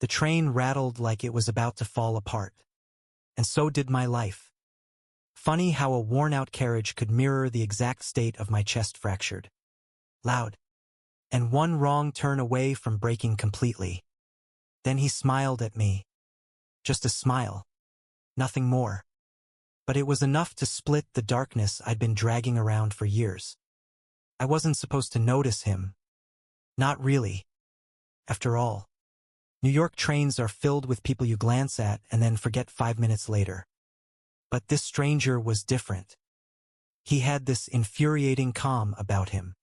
The train rattled like it was about to fall apart. And so did my life. Funny how a worn-out carriage could mirror the exact state of my chest fractured. Loud. And one wrong turn away from breaking completely. Then he smiled at me. Just a smile. Nothing more. But it was enough to split the darkness I'd been dragging around for years. I wasn't supposed to notice him. Not really. After all, New York trains are filled with people you glance at and then forget 5 minutes later. But this stranger was different. He had this infuriating calm about him,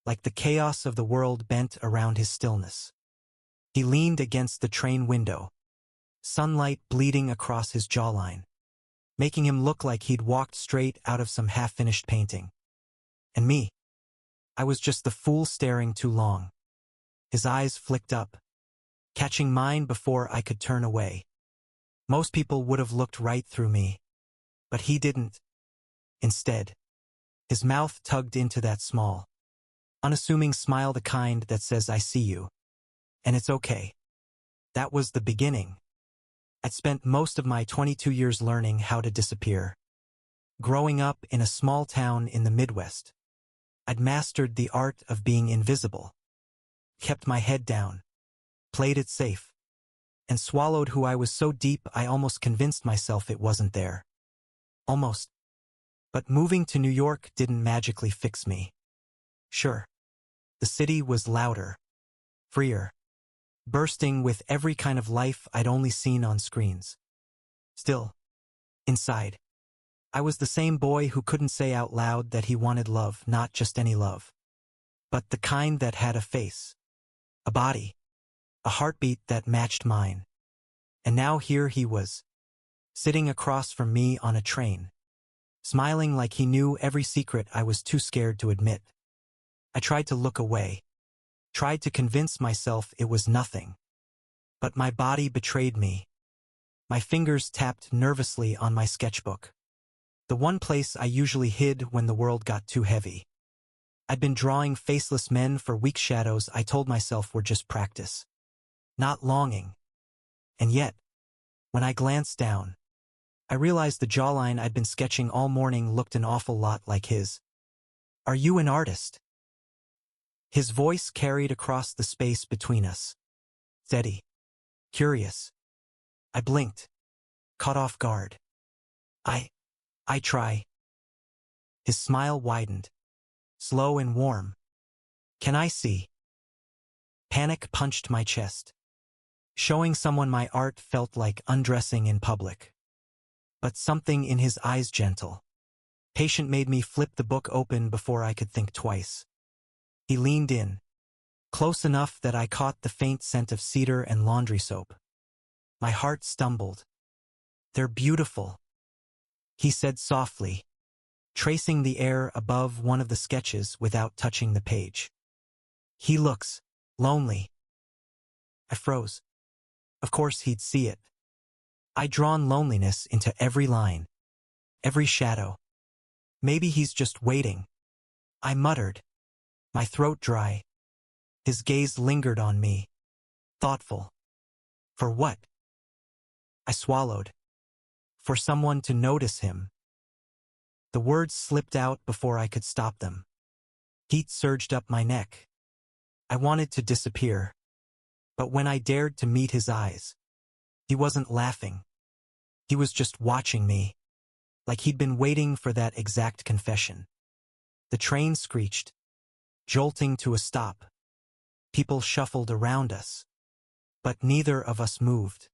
like the chaos of the world bent around his stillness. He leaned against the train window, sunlight bleeding across his jawline, making him look like he'd walked straight out of some half-finished painting. And me, I was just the fool staring too long. His eyes flicked up, catching mine before I could turn away. Most people would have looked right through me, but he didn't. Instead, his mouth tugged into that small, unassuming smile, the kind that says, "I see you. And it's okay." That was the beginning. I'd spent most of my 22 years learning how to disappear. Growing up in a small town in the Midwest, I'd mastered the art of being invisible, kept my head down, played it safe, and swallowed who I was so deep I almost convinced myself it wasn't there. Almost. But moving to New York didn't magically fix me. Sure, the city was louder, freer, bursting with every kind of life I'd only seen on screens. Still, inside, I was the same boy who couldn't say out loud that he wanted love, not just any love, but the kind that had a face, a body, a heartbeat that matched mine. And now here he was, sitting across from me on a train, smiling like he knew every secret I was too scared to admit. I tried to look away, tried to convince myself it was nothing. But my body betrayed me. My fingers tapped nervously on my sketchbook, the one place I usually hid when the world got too heavy. I'd been drawing faceless men for weeks, shadows I told myself were just practice, not longing. And yet, when I glanced down, I realized the jawline I'd been sketching all morning looked an awful lot like his. "Are you an artist?" His voice carried across the space between us. Steady. Curious. I blinked, caught off guard. I try. His smile widened, slow and warm. "Can I see?" Panic punched my chest. Showing someone my art felt like undressing in public. But something in his eyes, gentle, patient, made me flip the book open before I could think twice. He leaned in, close enough that I caught the faint scent of cedar and laundry soap. My heart stumbled. "They're beautiful," he said softly, tracing the air above one of the sketches without touching the page. "He looks lonely." I froze. Of course he'd see it. I'd drawn loneliness into every line, every shadow. "Maybe he's just waiting," I muttered, my throat dry. His gaze lingered on me, thoughtful. For what? I swallowed. For someone to notice him. The words slipped out before I could stop them. Heat surged up my neck. I wanted to disappear. But when I dared to meet his eyes, he wasn't laughing. He was just watching me, like he'd been waiting for that exact confession. The train screeched, jolting to a stop. People shuffled around us, but neither of us moved.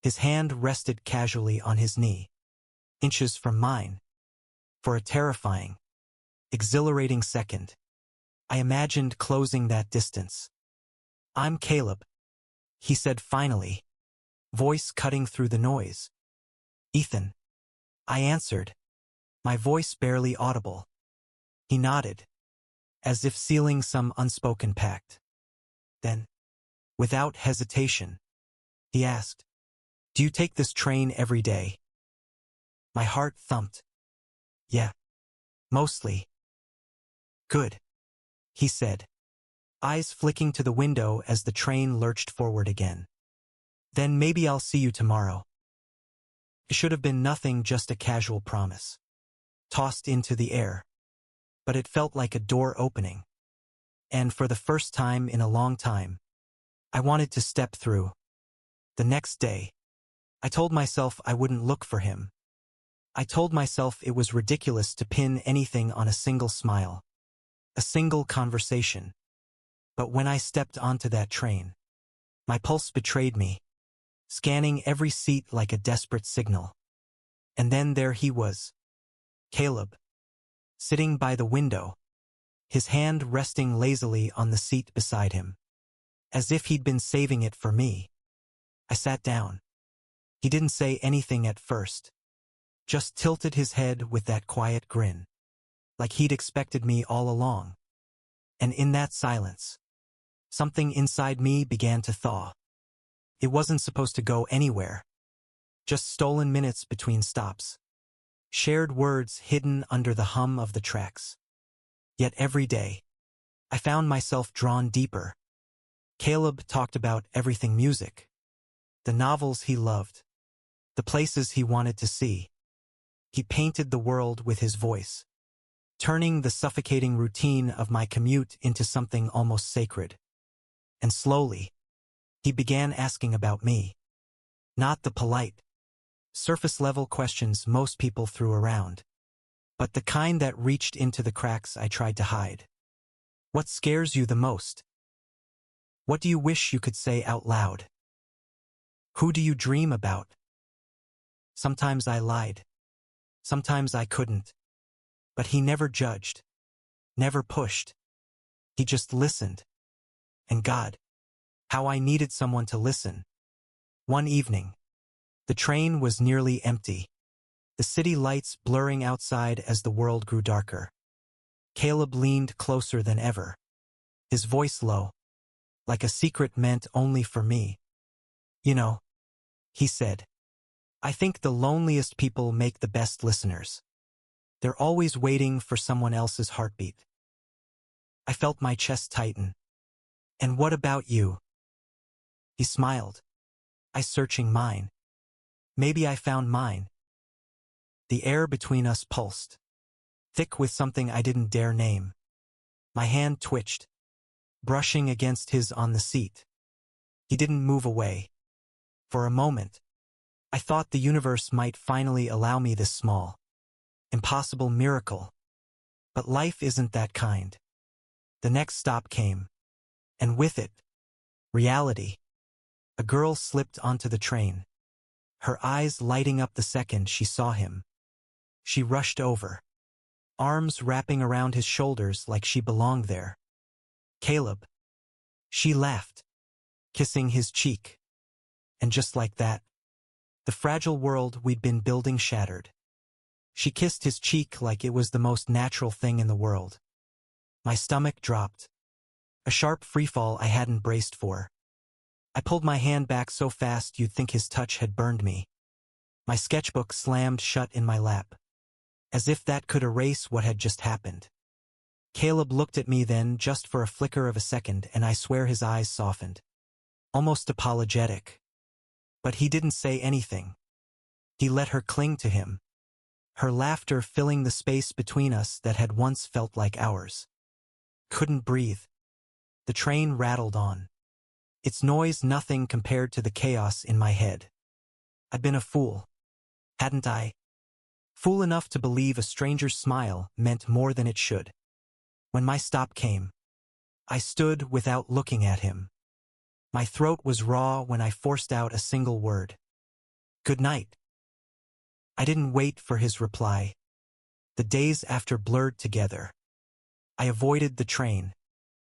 His hand rested casually on his knee, inches from mine. For a terrifying, exhilarating second, I imagined closing that distance. "I'm Caleb," he said finally, voice cutting through the noise. "Ethan," I answered, my voice barely audible. He nodded, as if sealing some unspoken pact. Then, without hesitation, he asked, "Do you take this train every day?" My heart thumped. "Yeah, mostly." "Good," he said, eyes flicking to the window as the train lurched forward again. Then maybe I'll see you tomorrow. It should have been nothing, just a casual promise, tossed into the air. But it felt like a door opening. And for the first time in a long time, I wanted to step through. The next day, I told myself I wouldn't look for him. I told myself it was ridiculous to pin anything on a single smile, a single conversation. But when I stepped onto that train, my pulse betrayed me, scanning every seat like a desperate signal. And then there he was, Caleb, sitting by the window, his hand resting lazily on the seat beside him, as if he'd been saving it for me. I sat down. He didn't say anything at first, just tilted his head with that quiet grin, like he'd expected me all along. And in that silence, something inside me began to thaw. It wasn't supposed to go anywhere. Just stolen minutes between stops. Shared words hidden under the hum of the tracks. Yet every day, I found myself drawn deeper. Caleb talked about everything: music, the novels he loved, the places he wanted to see. He painted the world with his voice, turning the suffocating routine of my commute into something almost sacred. And slowly, he began asking about me. Not the polite, surface-level questions most people threw around, but the kind that reached into the cracks I tried to hide. What scares you the most? What do you wish you could say out loud? Who do you dream about? Sometimes I lied. Sometimes I couldn't. But he never judged, never pushed. He just listened. And God, how I needed someone to listen. One evening, the train was nearly empty, the city lights blurring outside as the world grew darker. Caleb leaned closer than ever, his voice low, like a secret meant only for me. You know, he said, I think the loneliest people make the best listeners. They're always waiting for someone else's heartbeat. I felt my chest tighten. And what about you? He smiled. I searching mine. Maybe I found mine. The air between us pulsed, thick with something I didn't dare name. My hand twitched, brushing against his on the seat. He didn't move away. For a moment, I thought the universe might finally allow me this small, impossible miracle. But life isn't that kind. The next stop came, and with it, reality. A girl slipped onto the train, her eyes lighting up the second she saw him. She rushed over, arms wrapping around his shoulders like she belonged there. Caleb. She laughed, kissing his cheek. And just like that, the fragile world we'd been building shattered. She kissed his cheek like it was the most natural thing in the world. My stomach dropped. A sharp freefall I hadn't braced for. I pulled my hand back so fast you'd think his touch had burned me. My sketchbook slammed shut in my lap, as if that could erase what had just happened. Caleb looked at me then, just for a flicker of a second, and I swear his eyes softened, almost apologetic. But he didn't say anything. He let her cling to him, her laughter filling the space between us that had once felt like ours. Couldn't breathe. The train rattled on, its noise nothing compared to the chaos in my head. I'd been a fool, hadn't I? Fool enough to believe a stranger's smile meant more than it should. When my stop came, I stood without looking at him. My throat was raw when I forced out a single word. Good night. I didn't wait for his reply. The days after blurred together. I avoided the train,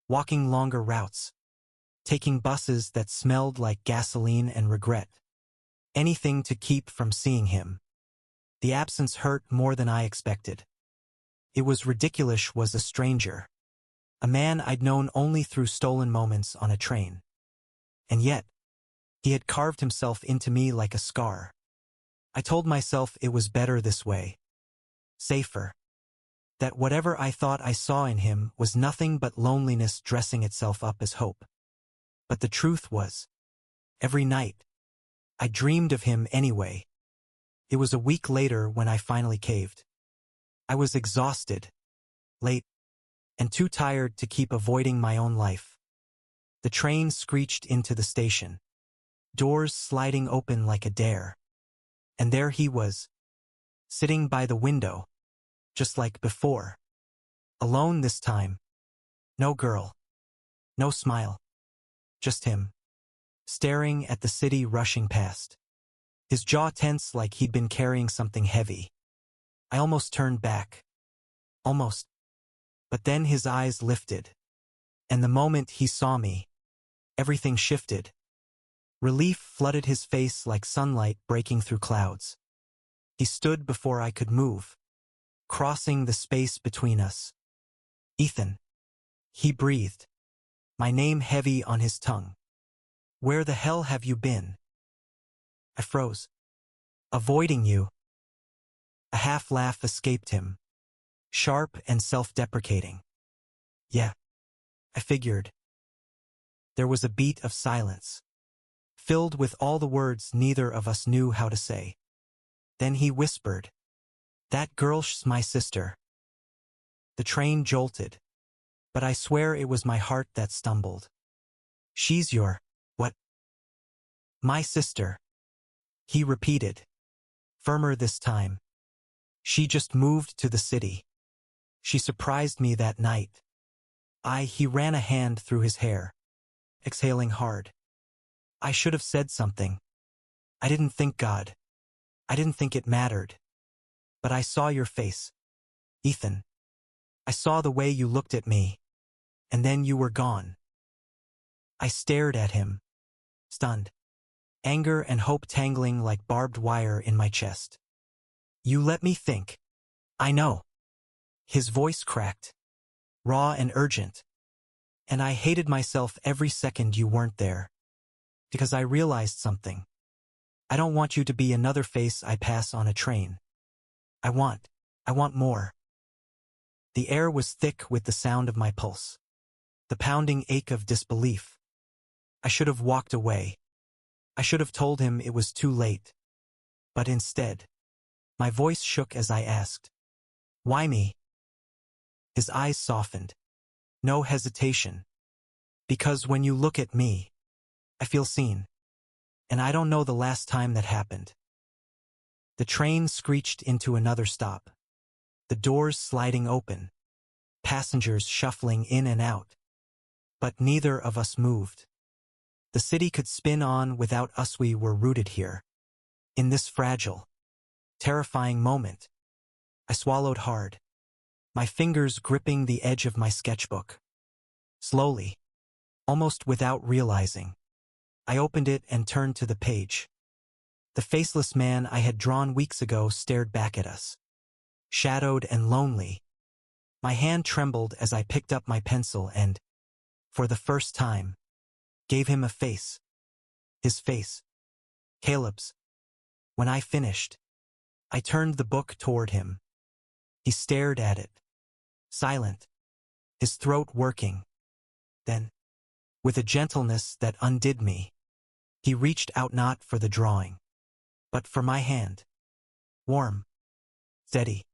walking longer routes, taking buses that smelled like gasoline and regret. Anything to keep from seeing him. The absence hurt more than I expected. It was ridiculous, was a stranger, a man I'd known only through stolen moments on a train. And yet, he had carved himself into me like a scar. I told myself it was better this way. Safer. That whatever I thought I saw in him was nothing but loneliness dressing itself up as hope. But the truth was, every night, I dreamed of him anyway. It was a week later when I finally caved. I was exhausted, late, and too tired to keep avoiding my own life. The train screeched into the station, doors sliding open like a dare. And there he was, sitting by the window, just like before. Alone this time. No girl. No smile. Just him, staring at the city rushing past. His jaw tense like he'd been carrying something heavy. I almost turned back. Almost. But then his eyes lifted. And the moment he saw me, everything shifted. Relief flooded his face like sunlight breaking through clouds. He stood before I could move, crossing the space between us. Ethan. He breathed, my name heavy on his tongue. Where the hell have you been? I froze. Avoiding you. A half laugh escaped him, sharp and self-deprecating. Yeah, I figured. There was a beat of silence, filled with all the words neither of us knew how to say. Then he whispered, "That girl's my sister." The train jolted, but I swear it was my heart that stumbled. "She's your, what?" "My sister," he repeated, firmer this time. "She just moved to the city. She surprised me that night." He ran a hand through his hair, exhaling hard. "I should have said something. I didn't think God. I didn't think it mattered. But I saw your face, Ethan. I saw the way you looked at me. And then you were gone." I stared at him, stunned, anger and hope tangling like barbed wire in my chest. "You let me think. I know." His voice cracked, raw and urgent. "And I hated myself every second you weren't there. Because I realized something. I don't want you to be another face I pass on a train. I want more." The air was thick with the sound of my pulse, the pounding ache of disbelief. I should have walked away. I should have told him it was too late. But instead, my voice shook as I asked, "Why me?" His eyes softened. No hesitation. "Because when you look at me, I feel seen. And I don't know the last time that happened." The train screeched into another stop, the doors sliding open, passengers shuffling in and out. But neither of us moved. The city could spin on without us. We were rooted here. In this fragile, terrifying moment. I swallowed hard, my fingers gripping the edge of my sketchbook. Slowly, almost without realizing, I opened it and turned to the page. The faceless man I had drawn weeks ago stared back at us, shadowed and lonely. My hand trembled as I picked up my pencil and, for the first time, gave him a face. His face. Caleb's. When I finished, I turned the book toward him. He stared at it, silent, his throat working. Then, with a gentleness that undid me, he reached out not for the drawing, but for my hand. Warm, steady,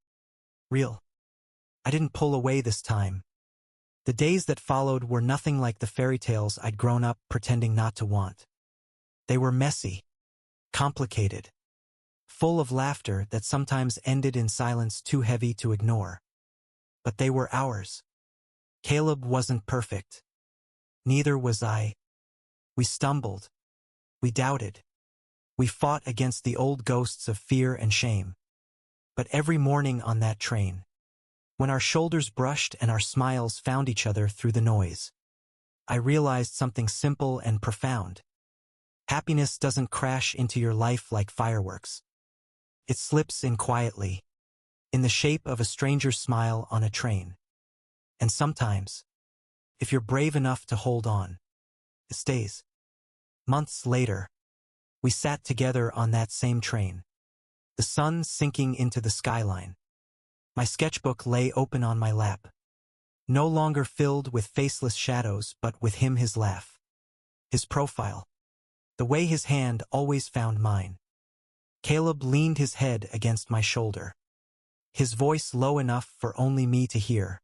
real. I didn't pull away this time. The days that followed were nothing like the fairy tales I'd grown up pretending not to want. They were messy, complicated, full of laughter that sometimes ended in silence too heavy to ignore. But they were ours. Caleb wasn't perfect. Neither was I. We stumbled. We doubted. We fought against the old ghosts of fear and shame. But every morning on that train, when our shoulders brushed and our smiles found each other through the noise, I realized something simple and profound. Happiness doesn't crash into your life like fireworks. It slips in quietly, in the shape of a stranger's smile on a train. And sometimes, if you're brave enough to hold on, it stays. Months later, we sat together on that same train, the sun sinking into the skyline. My sketchbook lay open on my lap, no longer filled with faceless shadows but with him, his laugh, his profile, the way his hand always found mine. Caleb leaned his head against my shoulder, his voice low enough for only me to hear.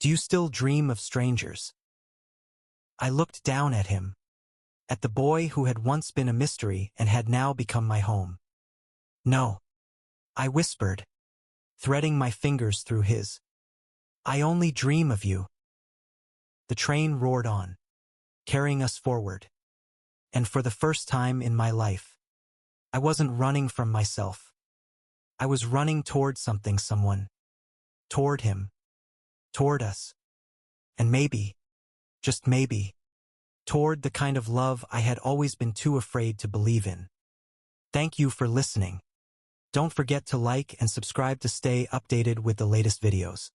Do you still dream of strangers? I looked down at him, at the boy who had once been a mystery and had now become my home. No, I whispered, threading my fingers through his. I only dream of you. The train roared on, carrying us forward. And for the first time in my life, I wasn't running from myself. I was running toward something, someone. Toward him. Toward us. And maybe, just maybe, toward the kind of love I had always been too afraid to believe in. Thank you for listening. Don't forget to like and subscribe to stay updated with the latest videos.